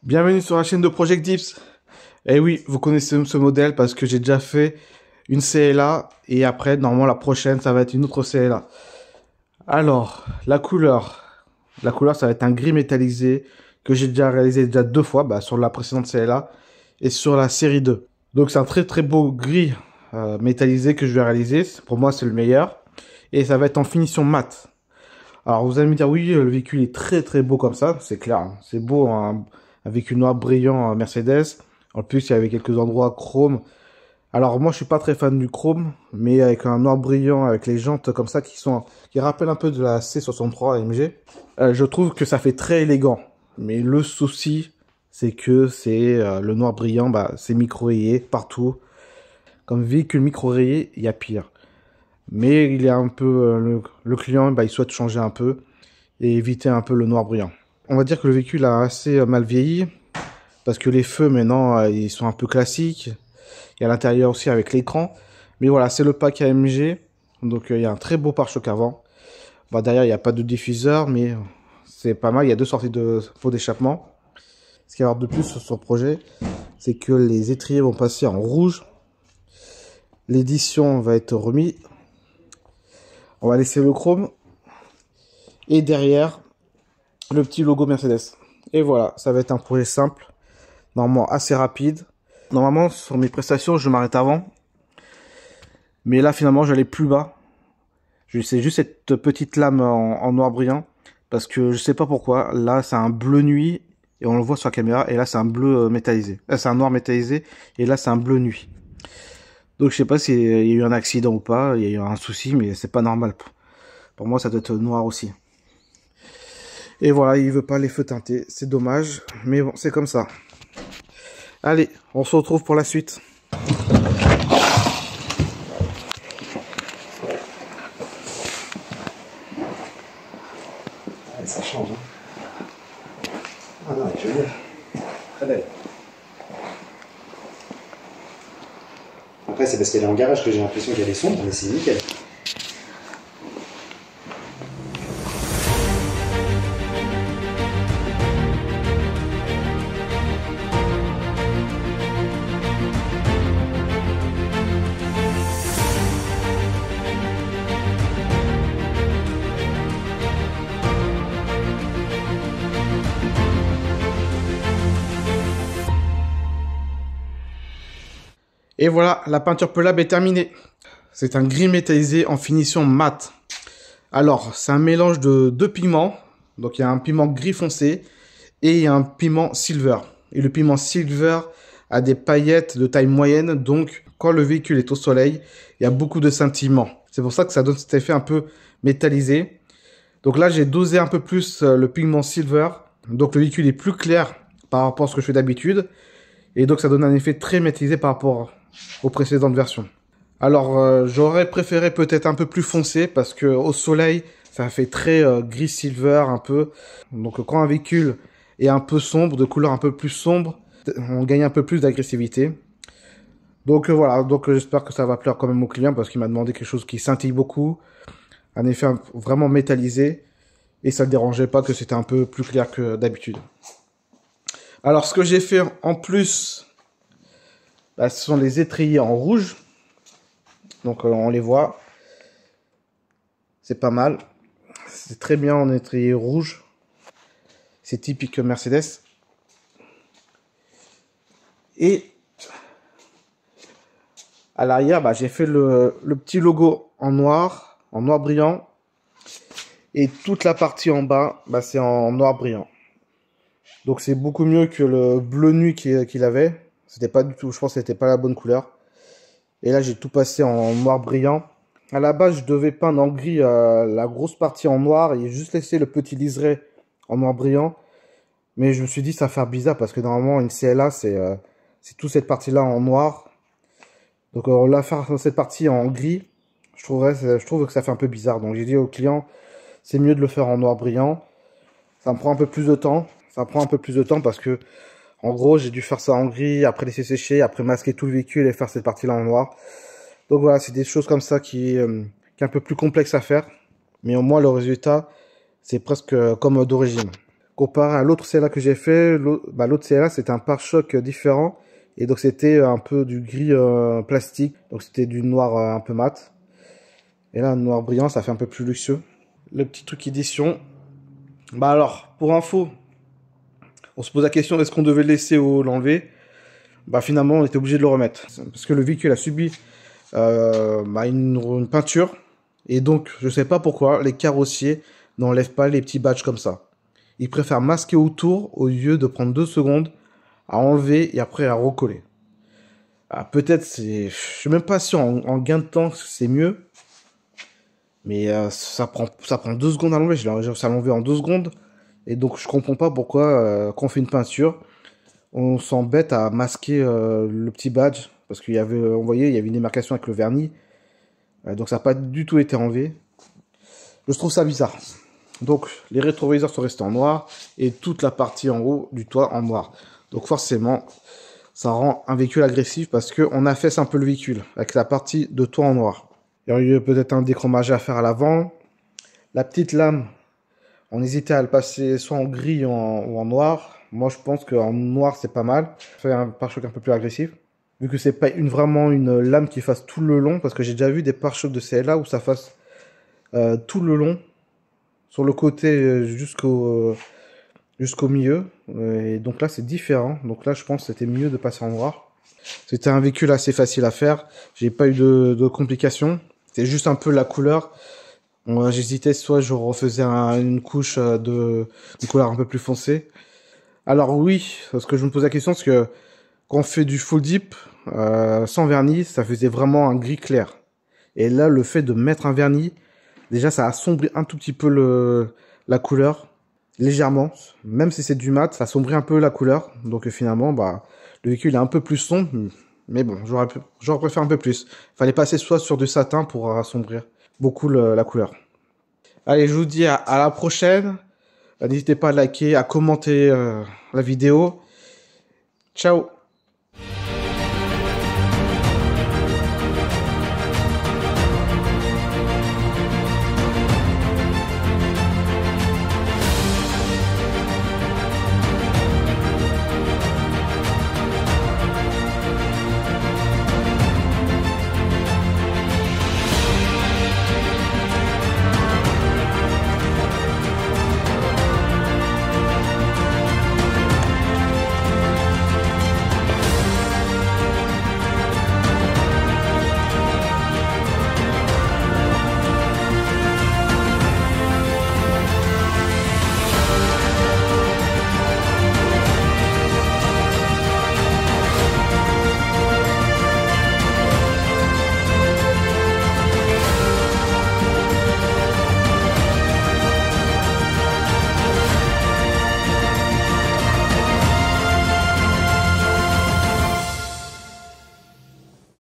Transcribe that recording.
Bienvenue sur la chaîne de Project Dips. Et oui, vous connaissez ce modèle parce que j'ai déjà fait une CLA et après, normalement, la prochaine, ça va être une autre CLA. Alors, la couleur, ça va être un gris métallisé que j'ai déjà réalisé deux fois, sur la précédente CLA et sur la série 2. Donc, c'est un très très beau gris métallisé que je vais réaliser. Pour moi, c'est le meilleur. Et ça va être en finition mat. Alors, vous allez me dire, oui, le véhicule est très très beau comme ça, c'est clair. Hein. C'est beau, hein, avec une noir brillant Mercedes. En plus, il y avait quelques endroits chrome. Alors, moi, je suis pas très fan du chrome, mais avec un noir brillant, avec les jantes comme ça, qui rappellent un peu de la C63 AMG, je trouve que ça fait très élégant. Mais le souci, c'est que le noir brillant, c'est micro-rayé partout. Comme véhicule micro-rayé, il y a pire. Mais il est un peu, le client, il souhaite changer un peu et éviter un peu le noir brillant. On va dire que le véhicule a assez mal vieilli parce que les feux maintenant, ils sont un peu classiques. Il y a l'intérieur aussi avec l'écran. Mais voilà, c'est le pack AMG. Donc il y a un très beau pare-choc avant. Derrière, il n'y a pas de diffuseur, mais c'est pas mal. Il y a deux sorties de pots d'échappement. Ce qu'il y a de plus sur ce projet, c'est que les étriers vont passer en rouge. L'édition va être remise. On va laisser le chrome. Et derrière, le petit logo Mercedes. Et voilà, ça va être un projet simple. Normalement assez rapide. Normalement, sur mes prestations, je m'arrête avant. Mais là, finalement, j'allais plus bas. C'est juste cette petite lame en noir brillant. Parce que je sais pas pourquoi. Là, c'est un bleu nuit. Et on le voit sur la caméra. Et là, c'est un bleu métallisé. Là, c'est un noir métallisé. Et là, c'est un bleu nuit. Donc, je sais pas s'il y a eu un accident ou pas. Il y a eu un souci, mais c'est pas normal. Pour moi, ça doit être noir aussi. Et voilà, il veut pas les feux teintés. C'est dommage. Mais bon, c'est comme ça. Allez, on se retrouve pour la suite. Ouais, ça change. Hein. Ah non, je veux dire. Très belle. Après, c'est parce qu'elle est en garage que j'ai l'impression qu'elle est sombre, mais c'est nickel. Et voilà, la peinture pelable est terminée. C'est un gris métallisé en finition mat. Alors, c'est un mélange de deux pigments. Donc, il y a un pigment gris foncé et il y a un pigment silver. Et le pigment silver a des paillettes de taille moyenne. Donc, quand le véhicule est au soleil, il y a beaucoup de scintillements. C'est pour ça que ça donne cet effet un peu métallisé. Donc là, j'ai dosé un peu plus le pigment silver. Donc, le véhicule est plus clair par rapport à ce que je fais d'habitude. Et donc, ça donne un effet très métallisé par rapport aux précédentes versions. Alors, j'aurais préféré peut-être un peu plus foncé parce que au soleil, ça fait très gris silver un peu. Donc, quand un véhicule est un peu sombre, de couleur un peu plus sombre, on gagne un peu plus d'agressivité. Donc voilà, donc j'espère que ça va plaire quand même au client parce qu'il m'a demandé quelque chose qui scintille beaucoup, un effet vraiment métallisé et ça ne dérangeait pas que c'était un peu plus clair que d'habitude. Alors, ce que j'ai fait en plus, ce sont les étriers en rouge. Donc, on les voit. C'est pas mal. C'est très bien en étrier rouge. C'est typique Mercedes. Et à l'arrière, j'ai fait le petit logo en noir brillant. Et toute la partie en bas, c'est en noir brillant. Donc, c'est beaucoup mieux que le bleu nuit qu'il avait. C'était pas du tout, je pense que c'était pas la bonne couleur. Et là, j'ai tout passé en noir brillant. À la base, je devais peindre en gris la grosse partie en noir et juste laisser le petit liseré en noir brillant. Mais je me suis dit, ça va faire bizarre parce que normalement, une CLA, c'est toute cette partie-là en noir. Donc, on va faire cette partie en gris. Je trouve que ça fait un peu bizarre. Donc, j'ai dit au client, c'est mieux de le faire en noir brillant. Ça me prend un peu plus de temps. Ça prend un peu plus de temps parce que en gros, j'ai dû faire ça en gris, après laisser sécher, après masquer tout le véhicule et faire cette partie-là en noir. Donc voilà, c'est des choses comme ça qui est un peu plus complexe à faire. Mais au moins, le résultat, c'est presque comme d'origine. comparé à l'autre CLA que j'ai fait. L'autre CLA, c'était un pare-choc différent. Et donc, c'était un peu du gris plastique. Donc, c'était du noir un peu mat. Et là, un noir brillant, ça fait un peu plus luxueux. Le petit truc édition. Bah alors, pour info, on se pose la question, est-ce qu'on devait le laisser ou l'enlever? Bah finalement, on était obligé de le remettre. Parce que le véhicule a subi une peinture. Et donc, je sais pas pourquoi, les carrossiers n'enlèvent pas les petits badges comme ça. Ils préfèrent masquer autour au lieu de prendre 2 secondes à enlever et après à recoller. Ah, peut-être, je suis même pas sûr, en gain de temps, c'est mieux. Mais ça prend 2 secondes à l'enlever. J'ai réussi à l'enlever en 2 secondes. Et donc, je comprends pas pourquoi, quand on fait une peinture, on s'embête à masquer le petit badge. Parce qu'il y avait, on voyait, il y avait une démarcation avec le vernis. Donc, ça n'a pas du tout été enlevé. Je trouve ça bizarre. Donc, les rétroviseurs sont restés en noir. Et toute la partie en haut du toit en noir. Donc, forcément, ça rend un véhicule agressif parce qu'on affaisse un peu le véhicule. Avec la partie de toit en noir. Il y aurait eu peut-être un déchromage à faire à l'avant. La petite lame, on hésitait à le passer soit en gris ou en noir. Moi, je pense qu'en noir, c'est pas mal. Faire un pare-choc un peu plus agressif. Vu que c'est pas vraiment une lame qui fasse tout le long. Parce que j'ai déjà vu des pare-chocs de CLA où ça fasse tout le long. Sur le côté jusqu'au milieu. Et donc là, c'est différent. Donc là, je pense que c'était mieux de passer en noir. C'était un véhicule assez facile à faire. J'ai pas eu de complications. C'est juste un peu la couleur. J'hésitais, soit je refaisais une couche de couleur un peu plus foncée. Alors oui, parce que je me pose la question, parce que quand on fait du full dip sans vernis, ça faisait vraiment un gris clair. Et là, le fait de mettre un vernis, déjà ça assombrit un tout petit peu la couleur, légèrement. Même si c'est du mat, ça assombrit un peu la couleur. Donc finalement, le véhicule est un peu plus sombre. Mais bon, j'aurais préféré un peu plus. Fallait passer soit sur du satin pour assombrir beaucoup la couleur. Allez, je vous dis à la prochaine. N'hésitez pas à liker, à commenter la vidéo. Ciao!